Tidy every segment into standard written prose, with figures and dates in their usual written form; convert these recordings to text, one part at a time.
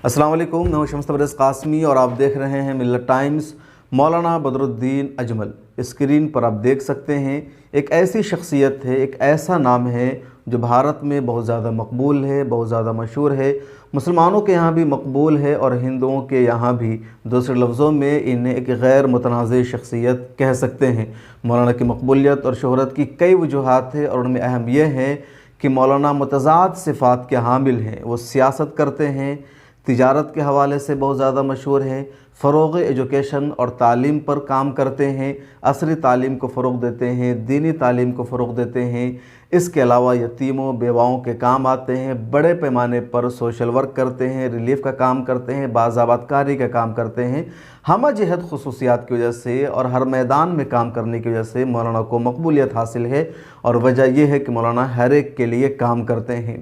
अस्सलाम वालेकुम, मैं हूं शम्स तबरेज़ कासमी और आप देख रहे हैं मिल्लत टाइम्स। मौलाना बदरुद्दीन अजमल स्क्रीन पर आप देख सकते हैं। एक ऐसी शख्सियत है, एक ऐसा नाम है जो भारत में बहुत ज़्यादा मकबूल है, बहुत ज़्यादा मशहूर है, मुसलमानों के यहाँ भी मकबूल है और हिंदुओं के यहाँ भी। दूसरे लफ्ज़ों में इन्हें एक गैर मुतनाज़ शख्सियत कह सकते हैं। मौलाना की मकबूलियत और शोहरत की कई वजूहात है और उनमें अहम यह है कि मौलाना मुतज़ाद सिफ़ात के हामिल हैं। वो सियासत करते हैं, तिजारत के हवाले से बहुत ज़्यादा मशहूर है, फ़रोग़ एजुकेशन और तालीम पर काम करते हैं, असरी तालीम को फ़रोग़ देते हैं, दीनी तालीम को फ़रोग़ देते हैं। इसके अलावा यतीमों बेवाओं के काम आते हैं, बड़े पैमाने पर सोशल वर्क करते हैं, रिलीफ़ का काम करते हैं, बाज़ाबातकारी का काम करते हैं। हम जहद खसूसियात की वजह से और हर मैदान में काम करने की वजह से मौलाना को मकबूलियत हासिल है और वजह यह है कि मौलाना हर एक के लिए काम करते हैं।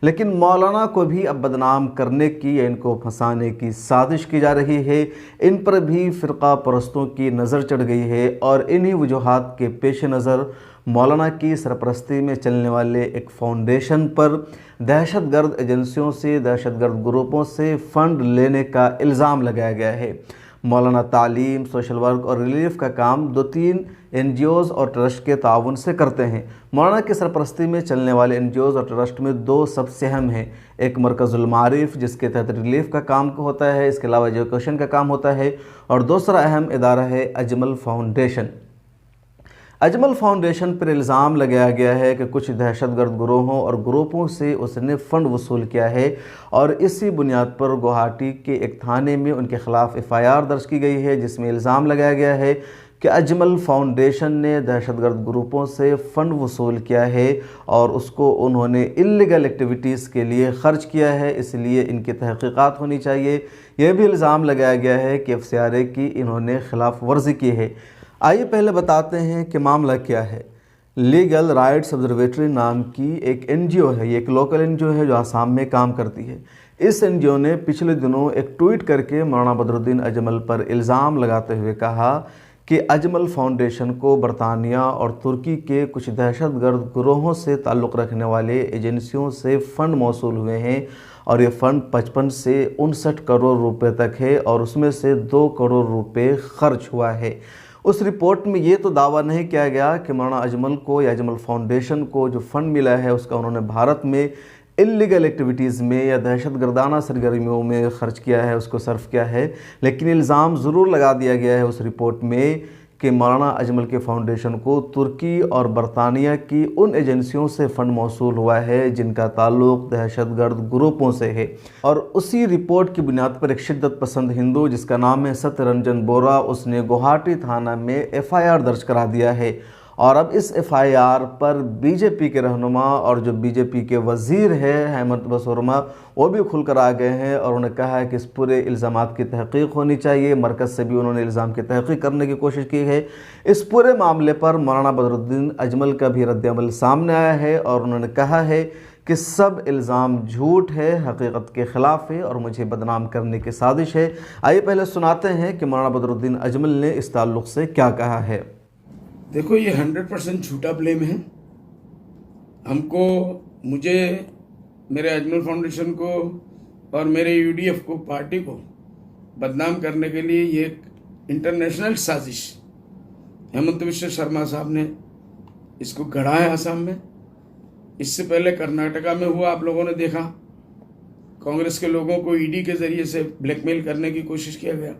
लेकिन मौलाना को भी अब बदनाम करने की या इनको फंसाने की साजिश की जा रही है। इन पर भी फ़िरका परस्तों की नज़र चढ़ गई है और इन्हीं वजूहात के पेश नज़र मौलाना की सरपरस्ती में चलने वाले एक फ़ाउंडेशन पर दहशतगर्द एजेंसियों से, दहशतगर्द ग्रुपों से फ़ंड लेने का इल्ज़ाम लगाया गया है। मौलाना तालीम, सोशल वर्क और रिलीफ का काम 2-3 NGOs और ट्रस्ट के ताउन से करते हैं। मौलाना की सरपरस्ती में चलने वाले NGOs और ट्रस्ट में 2 सबसे अहम हैं। एक मरकज़ुल मारिफ जिसके तहत रिलीफ का काम होता है, इसके अलावा एजुकेशन का काम होता है, और दूसरा अहम इदारा है अजमल फाउंडेशन। अजमल फाउंडेशन पर इल्ज़ाम लगाया गया है कि कुछ दहशतगर्द ग्रोहों और ग्रुपों से उसने फ़ंड वसूल किया है और इसी बुनियाद पर गुवाहाटी के एक थाने में उनके ख़िलाफ़ FIR दर्ज की गई है, जिसमें इल्ज़ाम लगाया गया है कि अजमल फाउंडेशन ने दहशतगर्द ग्रुपों से फ़ंड वसूल किया है और उसको उन्होंने इल्लीगल एक्टिविटीज़ के लिए ख़र्च किया है, इसलिए इनकी तहक़ीक़ात होनी चाहिए। यह भी इल्ज़ाम लगाया गया है कि FCRA की इन्होंने खिलाफ वर्जी की है। आइए पहले बताते हैं कि मामला क्या है। लीगल राइट्स ऑब्जर्वेटरी नाम की एक NGO है, ये एक लोकल NGO है जो आसाम में काम करती है। इस NGO ने पिछले दिनों एक ट्वीट करके मौलाना बदरुद्दीन अजमल पर इल्ज़ाम लगाते हुए कहा कि अजमल फाउंडेशन को बरतानिया और तुर्की के कुछ दहशतगर्द ग्रोहों से ताल्लुक़ रखने वाले एजेंसियों से फ़ंड मौसूल हुए हैं और ये फ़ंड 55 से 59 करोड़ रुपए तक है और उसमें से 2 करोड़ रुपए खर्च हुआ है। उस रिपोर्ट में ये तो दावा नहीं किया गया कि मौलाना अजमल को या अजमल फाउंडेशन को जो फ़ंड मिला है उसका उन्होंने भारत में इल्लीगल एक्टिविटीज़ में या दहशतगर्दाना सरगर्मियों में ख़र्च किया है, उसको सर्फ किया है। लेकिन इल्ज़ाम ज़रूर लगा दिया गया है उस रिपोर्ट में कि मौलाना अजमल के फ़ाउंडेशन को तुर्की और बरतानिया की उन एजेंसियों से फ़ंड मौसूल हुआ है जिनका ताल्लुक़ दहशतगर्द ग्रुपों से है। और उसी रिपोर्ट की बुनियाद पर एक शिद्दत पसंद हिंदू जिसका नाम है सत्यरंजन बोरा, उसने गुवाहाटी थाना में FIR दर्ज करा दिया है। और अब इस FIR पर BJP के रहनुमा और जो BJP के वज़ीर है हेमंत बसोरमा, वो भी खुलकर आ गए हैं और उन्होंने कहा है कि इस पूरे इल्ज़ामात की तहक़ीक़ होनी चाहिए। मरकज़ से भी उन्होंने इल्ज़ाम की तहक़ीक़ करने की कोशिश की है। इस पूरे मामले पर मौलाना बदरुद्दीन अजमल का भी रद्द-ए-अमल सामने आया है और उन्होंने कहा है कि सब इल्ज़ाम झूठ है, हकीकत के ख़िलाफ़ है और मुझे बदनाम करने की साजिश है। आइए पहले सुनाते हैं कि मौलाना बदरुद्दीन अजमल ने इस ताल्लुक़ से क्या कहा है। देखो, ये 100% झूठा ब्लेम है। हमको, मुझे, मेरे अजमल फाउंडेशन को और मेरे UDF को, पार्टी को बदनाम करने के लिए ये एक इंटरनेशनल साजिश हेमंत विश्व शर्मा साहब ने इसको गढ़ा है आसाम में। इससे पहले कर्नाटका में हुआ, आप लोगों ने देखा, कांग्रेस के लोगों को ED के ज़रिए से ब्लैकमेल करने की कोशिश किया गया।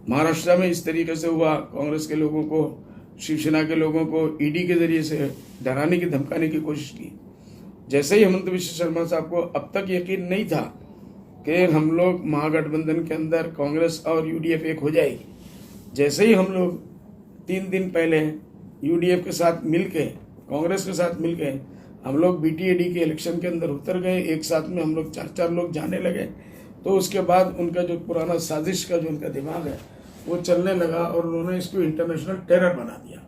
महाराष्ट्र में इस तरीके से हुआ, कांग्रेस के लोगों को, शिवसेना के लोगों को ED के ज़रिए से डराने की, धमकाने की कोशिश की। जैसे ही हेमंत विश्व शर्मा साहब को अब तक यकीन नहीं था कि हम लोग महागठबंधन के अंदर कांग्रेस और UDF एक हो जाएगी, जैसे ही हम लोग 3 दिन पहले UDF के साथ मिलके, कांग्रेस के साथ मिलके हम लोग BTAD के इलेक्शन के अंदर उतर गए, एक साथ में हम लोग 4-4 लोग जाने लगे, तो उसके बाद उनका जो पुराना साजिश का जो उनका दिमाग है वो चलने लगा और उन्होंने इसको इंटरनेशनल टेरर बना दिया।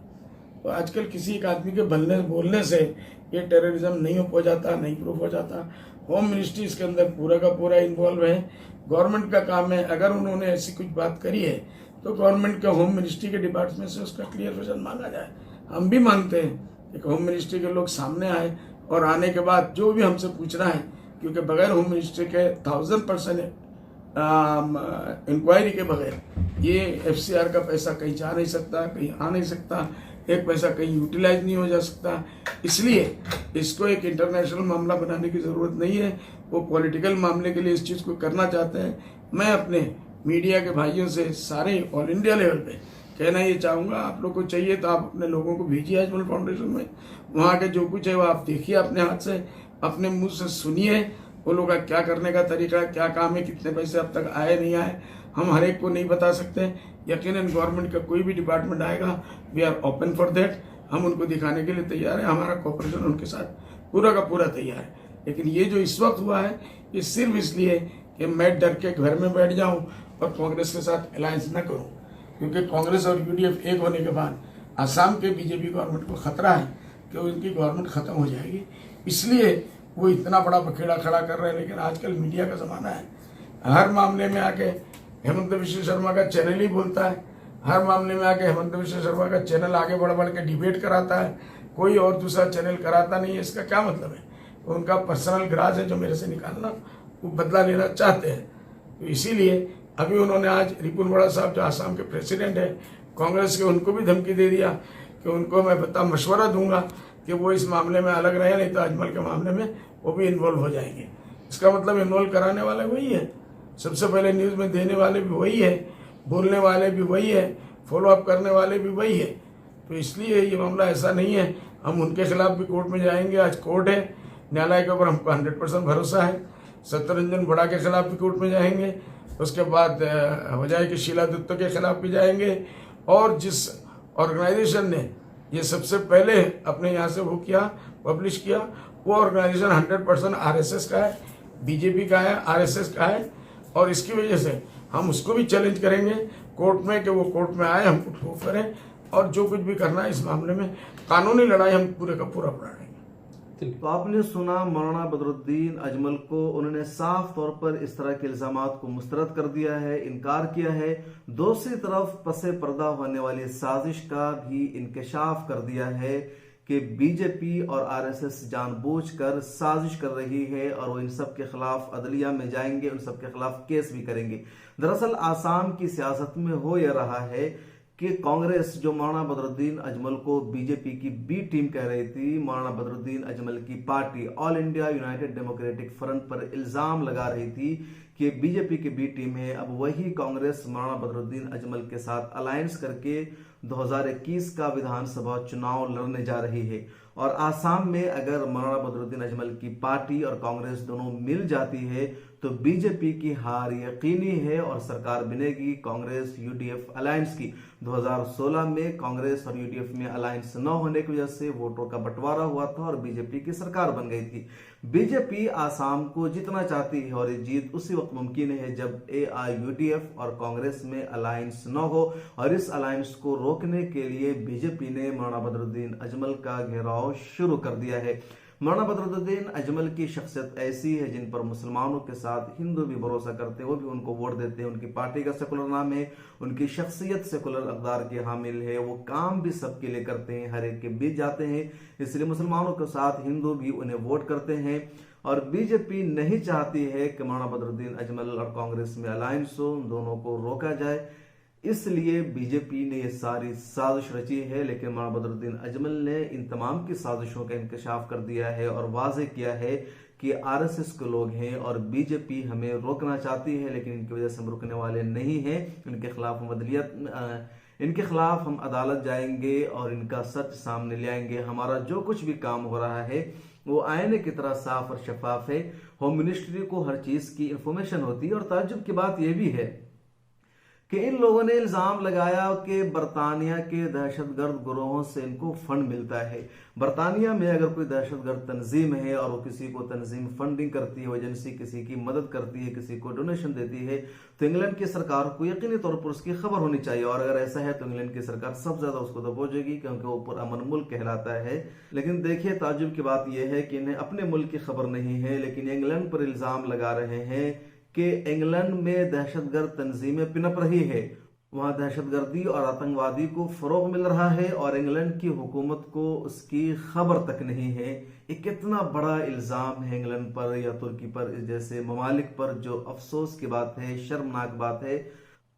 तो आजकल किसी एक आदमी के बोलने से ये टेररिज्म नहीं हो जाता, नहीं प्रूफ हो जाता। होम मिनिस्ट्री इसके अंदर पूरा का पूरा इन्वॉल्व है। गवर्नमेंट का काम है, अगर उन्होंने ऐसी कुछ बात करी है तो गवर्नमेंट के होम मिनिस्ट्री के डिपार्टमेंट से उसका क्लियर वर्जन मांगा जाए। हम भी मांगते हैं कि होम मिनिस्ट्री के लोग सामने आए और आने के बाद जो भी हमसे पूछना है, क्योंकि बगैर होम मिनिस्ट्री के 1000% इंक्वायरी के बगैर ये FCR का पैसा कहीं जा नहीं सकता, कहीं आ नहीं सकता, एक पैसा कहीं यूटिलाइज नहीं हो जा सकता। इसलिए इसको एक इंटरनेशनल मामला बनाने की ज़रूरत नहीं है। वो पॉलिटिकल मामले के लिए इस चीज़ को करना चाहते हैं। मैं अपने मीडिया के भाइयों से सारे ऑल इंडिया लेवल पे कहना ये चाहूँगा, आप लोग को चाहिए तो आप अपने लोगों को भेजिए अजमल फाउंडेशन में। वहाँ के जो कुछ है वो आप देखिए अपने हाथ से, अपने मुंह से सुनिए वो लोग का क्या करने का तरीका है, क्या काम है, कितने पैसे अब तक आए नहीं आए। हम हर एक को नहीं बता सकते। यकीनन गवर्नमेंट का कोई भी डिपार्टमेंट आएगा, we are open for that. हम उनको दिखाने के लिए तैयार है, हमारा कोऑपरेशन उनके साथ पूरा का पूरा तैयार है। लेकिन ये जो इस वक्त हुआ है ये सिर्फ इसलिए कि मैं डर के घर में बैठ जाऊं और कांग्रेस के साथ अलायंस न करूं, क्योंकि कांग्रेस और UDF एक होने के बाद आसाम के बीजेपी गवर्नमेंट को खतरा है कि उनकी गवर्नमेंट खत्म हो जाएगी। इसलिए वो इतना बड़ा बखेड़ा खड़ा कर रहे हैं। लेकिन आजकल मीडिया का ज़माना है, हर मामले में आके हेमंत विश्व शर्मा का चैनल ही बोलता है, हर मामले में आके हेमंत विश्व शर्मा का चैनल आगे बढ़ बढ़ के डिबेट कराता है, कोई और दूसरा चैनल कराता नहीं है। इसका क्या मतलब है? तो उनका पर्सनल ग्राज है जो मेरे से निकालना, वो बदला लेना चाहते हैं। तो इसीलिए अभी उन्होंने आज रिपुन बोरा साहब जो आसाम के प्रेसिडेंट है कांग्रेस के, उनको भी धमकी दे दिया कि उनको मैं मशवरा दूंगा कि वो इस मामले में अलग रहे, नहीं तो अजमल के मामले में वो भी इन्वॉल्व हो जाएंगे। इसका मतलब इन्वॉल्व कराने वाले वही है, सबसे पहले न्यूज़ में देने वाले भी वही है, बोलने वाले भी वही है, फॉलोअप करने वाले भी वही है। तो इसलिए ये मामला ऐसा नहीं है हम उनके खिलाफ भी कोर्ट में जाएंगे। आज कोर्ट है, न्यायालय के ऊपर हमको 100% भरोसा है। सत्यरंजन बड़ा के खिलाफ भी कोर्ट में जाएंगे, उसके बाद हो जाए कि शीला दत्त के खिलाफ भी जाएंगे। और जिस ऑर्गेनाइजेशन ने ये सबसे पहले अपने यहाँ से वो किया, पब्लिश किया, वो ऑर्गेनाइजेशन 100% RSS का है, BJP का है, RSS का है। और इसकी वजह से हम उसको भी चैलेंज करेंगे कोर्ट में कि वो कोर्ट में आए, हम प्रूव करें, और जो कुछ भी करना है इस मामले में कानूनी लड़ाई हम पूरे का पूरा लड़ेंगे। तो आपने सुना मौलाना बदरुद्दीन अजमल को, उन्होंने साफ तौर पर इस तरह के इल्जामात को मुस्तरद कर दिया है, इनकार किया है। दूसरी तरफ पसे पर्दा होने वाली साजिश का भी इंकशाफ कर दिया है कि बीजेपी और RSS जानबूझकर साजिश कर रही है और वो इन सब के खिलाफ अदलिया में जाएंगे, उन सब के खिलाफ केस भी करेंगे। दरअसल आसाम की सियासत में हो यह रहा है कि कांग्रेस जो मौलाना बदरुद्दीन अजमल को बीजेपी की बी टीम कह रही थी, मौलाना बदरुद्दीन अजमल की party all India United democratic front पर इल्जाम लगा रही थी कि बीजेपी की बी टीम है। अब वही कांग्रेस मौलाना बदरुद्दीन अजमल के साथ अलायंस करके 2021 का विधानसभा चुनाव लड़ने जा रही है। और आसाम में अगर मौलाना बदरुद्दीन अजमल की पार्टी और कांग्रेस दोनों मिल जाती है तो बीजेपी की हार यकीनी है और सरकार बनेगी कांग्रेस UDF अलायंस की। 2016 में कांग्रेस और UDF में अलायंस न होने की वजह से वोटों का बंटवारा हुआ था और बीजेपी की सरकार बन गई थी। बीजेपी आसाम को जीतना चाहती है और ये जीत उसी वक्त मुमकिन है जब AIUDF और कांग्रेस में अलायंस न हो। और इस अलायंस को रोकने के लिए बीजेपी ने मौलाना बदरुद्दीन अजमल का घेराव शुरू कर दिया है। मौलाना बदरुद्दीन अजमल की शख्सियत ऐसी है जिन पर मुसलमानों के साथ हिंदू भी भरोसा करते हैं, वो भी उनको वोट देते हैं। उनकी पार्टी का सेकुलर नाम है, उनकी शख्सियत सेकुलर अक़दार की हामिल है, वो काम भी सबके लिए करते हैं, हर एक के बीच जाते हैं, इसलिए मुसलमानों के साथ हिंदू भी उन्हें वोट करते हैं। और बीजेपी नहीं चाहती है कि मौलाना बदरुद्दीन अजमल और कांग्रेस में अलायंस हो, उन दोनों को रोका जाए, इसलिए बीजेपी ने ये सारी साजिश रची है। लेकिन मौलाना बदरुद्दीन अजमल ने इन तमाम की साजिशों का इंकशाफ कर दिया है और वाज़ेह किया है कि RSS के लोग हैं और बीजेपी हमें रोकना चाहती है, लेकिन इनकी वजह से हम रुकने वाले नहीं हैं। इनके खिलाफ इनके खिलाफ हम अदालत जाएंगे और इनका सच सामने ले आएंगे। हमारा जो कुछ भी काम हो रहा है वो आईने की तरह साफ और शफाफ है। होम मिनिस्ट्री को हर चीज की इंफॉर्मेशन होती है। और ताज्जुब की बात यह भी है कि इन लोगों ने इल्जाम लगाया कि बरतानिया के दहशतगर्द गिरोहों से इनको फंड मिलता है। बरतानिया में अगर कोई दहशतगर्द तंजीम है और वो किसी को तंजीम फंडिंग करती है, एजेंसी किसी की मदद करती है, किसी को डोनेशन देती है, तो इंग्लैंड की सरकार को यकीनी तौर पर उसकी खबर होनी चाहिए। और अगर ऐसा है तो इंग्लैंड की सरकार सबसे ज्यादा उसको दबोचेगी, क्योंकि वो पुरअमन मुल्क कहलाता है। लेकिन देखिए, ताज्जुब की बात यह है कि इन्हें अपने मुल्क की खबर नहीं है, लेकिन इंग्लैंड पर इल्जाम लगा रहे हैं कि इंग्लैंड में दहशतगर्द तंजीमें पिनप रही है। वहाँ दहशतगर्दी और आतंकवादी को फरोग मिल रहा है और इंग्लैंड की हुकूमत को उसकी खबर तक नहीं है। ये कितना बड़ा इल्ज़ाम है इंग्लैंड पर या तुर्की पर जैसे ममालिक पर, जो अफसोस की बात है, शर्मनाक बात है।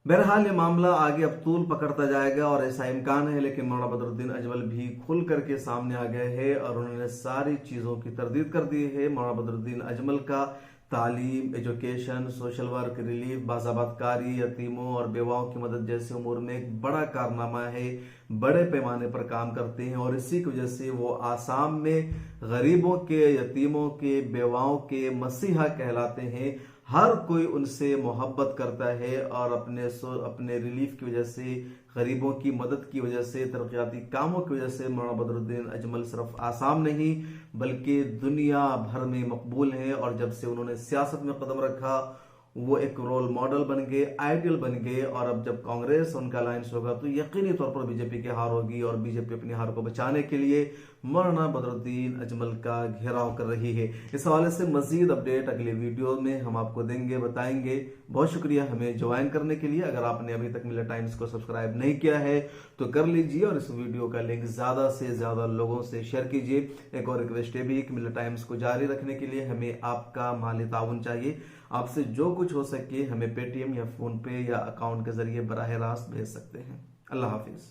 बहरहाल ये मामला आगे अब तूल पकड़ता जाएगा और ऐसा इम्कान है, लेकिन मौलाना बदरुद्दीन अजमल भी खुल करके सामने आ गए हैं और उन्होंने सारी चीज़ों की तरदीद कर दी है। मौलाना बदरुद्दीन अजमल का तालीम, एजुकेशन, सोशल वर्क, रिलीफ, बाज़ाबातकारी, यतीमों और बेवाओं की मदद जैसे उमूर में एक बड़ा कारनामा है। बड़े पैमाने पर काम करते हैं और इसी की वजह से वो आसाम में गरीबों के, यतीमों के, बेवाओं के मसीहा कहलाते हैं। हर कोई उनसे मोहब्बत करता है और अपने रिलीफ की वजह से, गरीबों की मदद की वजह से, तरक्याती कामों की वजह से मौलाना बदरुद्दीन अजमल सिर्फ आसाम नहीं बल्कि दुनिया भर में मकबूल हैं। और जब से उन्होंने सियासत में कदम रखा वो एक रोल मॉडल बन गए, आइडियल बन गए। और अब जब कांग्रेस उनका अलायंस होगा तो यकीनी तौर पर बीजेपी की हार होगी और बीजेपी अपनी हार को बचाने के लिए मौलाना बदरुद्दीन अजमल का घेराव कर रही है। इस हवाले से मजीद अपडेट अगले वीडियो में हम आपको देंगे, बताएंगे। बहुत शुक्रिया हमें ज्वाइन करने के लिए। अगर आपने अभी तक मिलत टाइम्स को सब्सक्राइब नहीं किया है तो कर लीजिए और इस वीडियो का लिंक ज़्यादा से ज़्यादा लोगों से शेयर कीजिए। एक और रिक्वेस्ट है भी कि मिलत टाइम्स को जारी रखने के लिए हमें आपका माली ताउन चाहिए। आपसे जो कुछ हो सके हमें पेटीएम या फोन पे या अकाउंट के जरिए बराह रास्त भेज सकते हैं। अल्लाह हाफिज।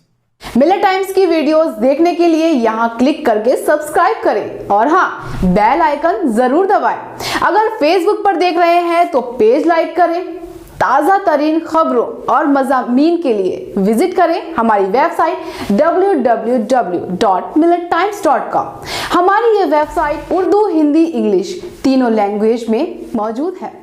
मिलत टाइम्स की वीडियोस देखने के लिए यहाँ क्लिक करके सब्सक्राइब करें और हाँ, बेल आइकन जरूर दबाएं। अगर फेसबुक पर देख रहे हैं तो पेज लाइक करें। ताज़ा तरीन खबरों और मज़ामीन के लिए विजिट करें हमारी वेबसाइट www.millettimes.com। हमारी ये वेबसाइट उर्दू, हिंदी, इंग्लिश तीनों लैंग्वेज में मौजूद है।